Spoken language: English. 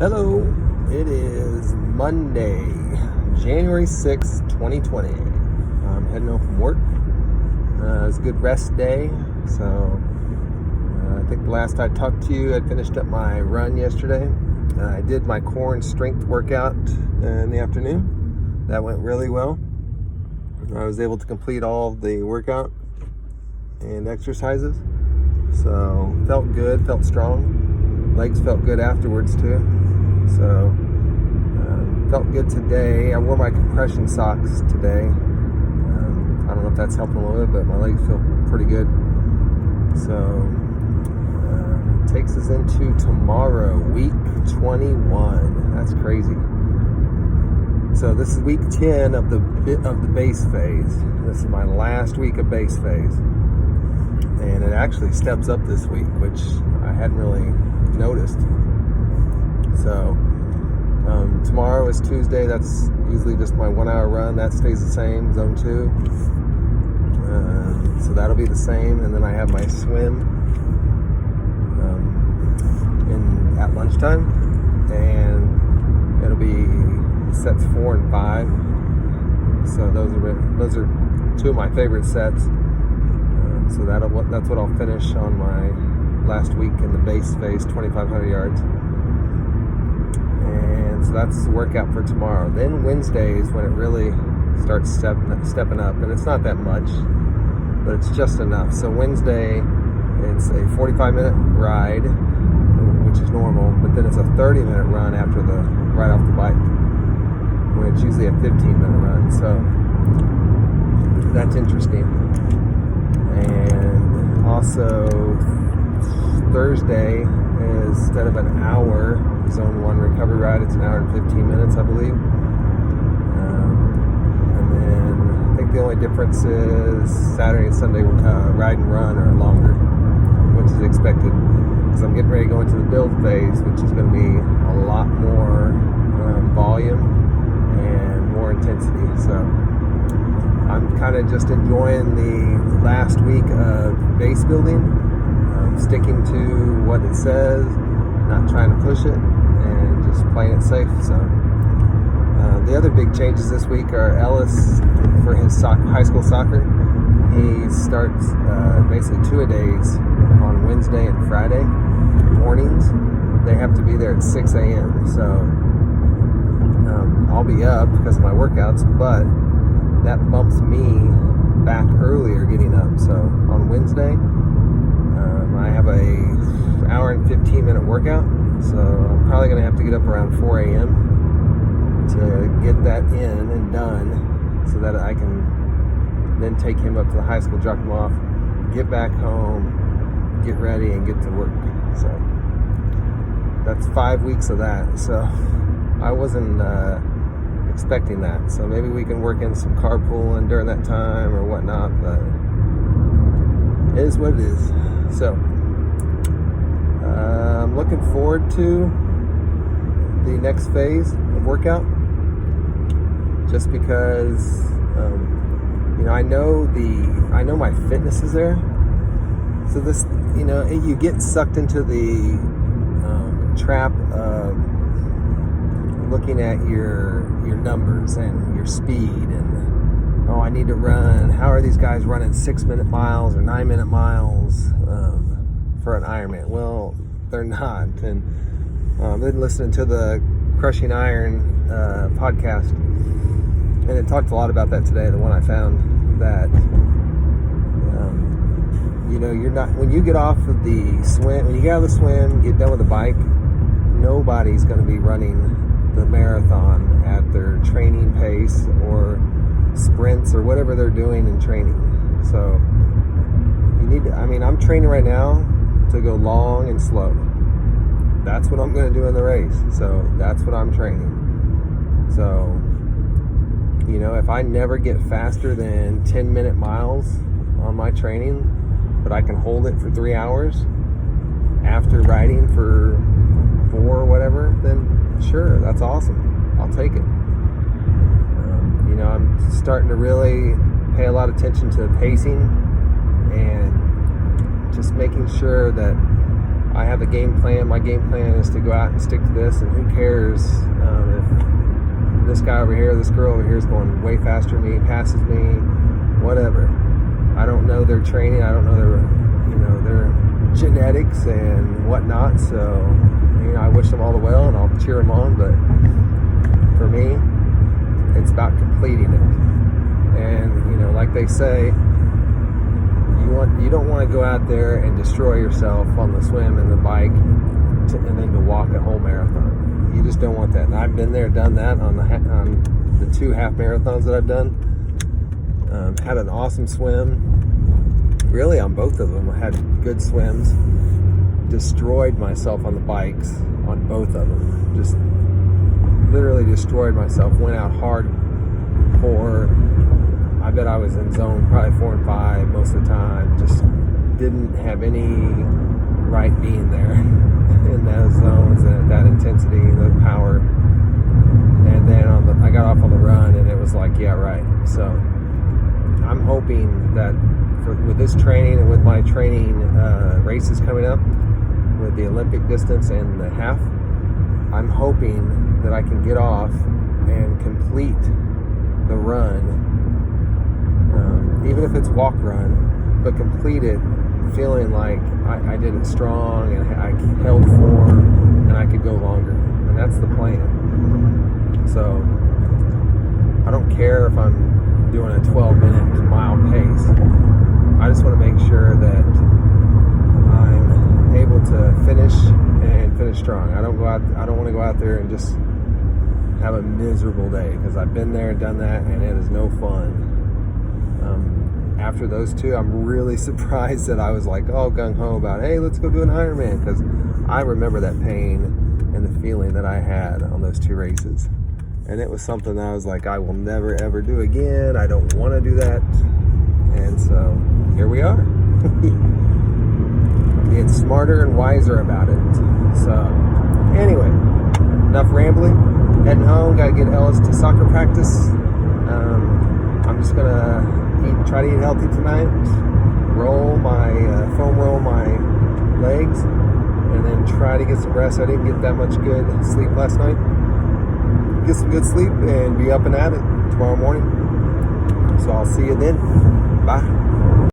Hello, it is Monday, January 6th, 2020. I'm heading home from work. It was a good rest day, so I think the last I talked to you, I finished up my run yesterday. I did my core and strength workout in the afternoon. That went really well. I was able to complete all the workout and exercises, so felt good, felt strong. Legs felt good afterwards too. So felt good today. I wore my compression socks today. I don't know if that's helping a little bit, but my legs feel pretty good. So takes us into tomorrow, week 21. That's crazy. So this is week 10 of the base phase. This is my last week of base phase, and it actually steps up this week, which I hadn't really noticed. So tomorrow is Tuesday. That's usually just my 1 hour run. That stays the same, zone 2. So that'll be the same. And then I have my swim at lunchtime, and it'll be sets 4 and 5. So those are two of my favorite sets. So that's what I'll finish on my last week in the base phase, 2,500 yards. And so that's the workout for tomorrow. Then Wednesday is when it really starts stepping up, and it's not that much, but it's just enough. So Wednesday, it's a 45-minute ride, which is normal, but then it's a 30-minute run right off the bike, when it's usually a 15-minute run. So that's interesting. And also Thursday is, instead of an hour zone 1 recovery ride, it's an hour and 15 minutes, I believe. And then I think the only difference is Saturday and Sunday ride and run are longer, which is expected, because I'm getting ready to go into the build phase, which is going to be a lot more volume and more intensity. So I'm kind of just enjoying the last week of base building, sticking to what it says, not trying to push it, and just playing it safe. So the other big changes this week are Ellis, for his high school soccer. He starts basically 2-a-days on Wednesday and Friday mornings. They have to be there at 6 a.m. So I'll be up because of my workouts, but that bumps me back earlier getting up. So on Wednesday, I have a hour and 15-minute workout. So I'm probably going to have to get up around 4 a.m. to get that in and done, so that I can then take him up to the high school, drop him off, get back home, get ready, and get to work. So that's 5 weeks of that. So I wasn't expecting that. So maybe we can work in some carpooling during that time or whatnot, but it is what it is. So I'm looking forward to the next phase of workout, just because I know my fitness is there. So this, you get sucked into the trap of looking at your numbers and your speed, and I need to run. How are these guys running 6-minute miles or 9-minute miles for an Ironman? Well, they're not. And I've been listening to the Crushing Iron podcast, and it talked a lot about that today. The one I found, that you're not, when you get off of the swim, when you get out of the swim, get done with the bike, nobody's going to be running the marathon at their training pace or sprints or whatever they're doing in training. So you need to, I'm training right now to go long and slow. That's what I'm going to do in the race. So that's what I'm training. So if I never get faster than 10-minute miles on my training, but I can hold it for 3 hours after riding for 4 or whatever, then sure, that's awesome. I'll take it. I'm starting to really pay a lot of attention to pacing and just making sure that I have a game plan. My game plan is to go out and stick to this, and who cares if this guy over here, this girl over here is going way faster than me, passes me, whatever. I don't know their training. I don't know their genetics and whatnot. So, I wish them all the well, and I'll cheer them on. But for me, it's about completing it. And like they say, you don't want to go out there and destroy yourself on the swim and the bike, and then to walk a whole marathon. You just don't want that. And I've been there, done that on the 2 half marathons that I've done. Had an awesome swim. Really, on both of them, I had good swims. Destroyed myself on the bikes on both of them. Just literally destroyed myself. Went out hard for, I bet I was in zone probably 4 and 5 most of the time. Just didn't have any right being there in those zones and at that intensity, the power. And then I got off on the run, and it was like, yeah, right. So I'm hoping that with this training and with my training races coming up, with the Olympic distance and the half, I'm hoping that I can get off and complete the run, even if it's walk run, but complete it feeling like I did it strong and I held form and I could go longer. And that's the plan. So I don't care if I'm doing a 12-minute mile pace. I just want to make sure that I'm able to finish and finish strong. I don't want to go out there and just have a miserable day, because I've been there and done that, and it is no fun. After those 2, I'm really surprised that I was like, gung-ho about, hey, let's go do an Ironman, because I remember that pain and the feeling that I had on those 2 races. And it was something that I was like, I will never, ever do again. I don't want to do that. And so here we are. Being smarter and wiser about it. So anyway, enough rambling. Heading home. Got to get Ellis to soccer practice. I'm just going to try to eat healthy tonight. Foam roll my legs. And then try to get some rest. I didn't get that much good sleep last night. Get some good sleep and be up and at it tomorrow morning. So I'll see you then. Bye.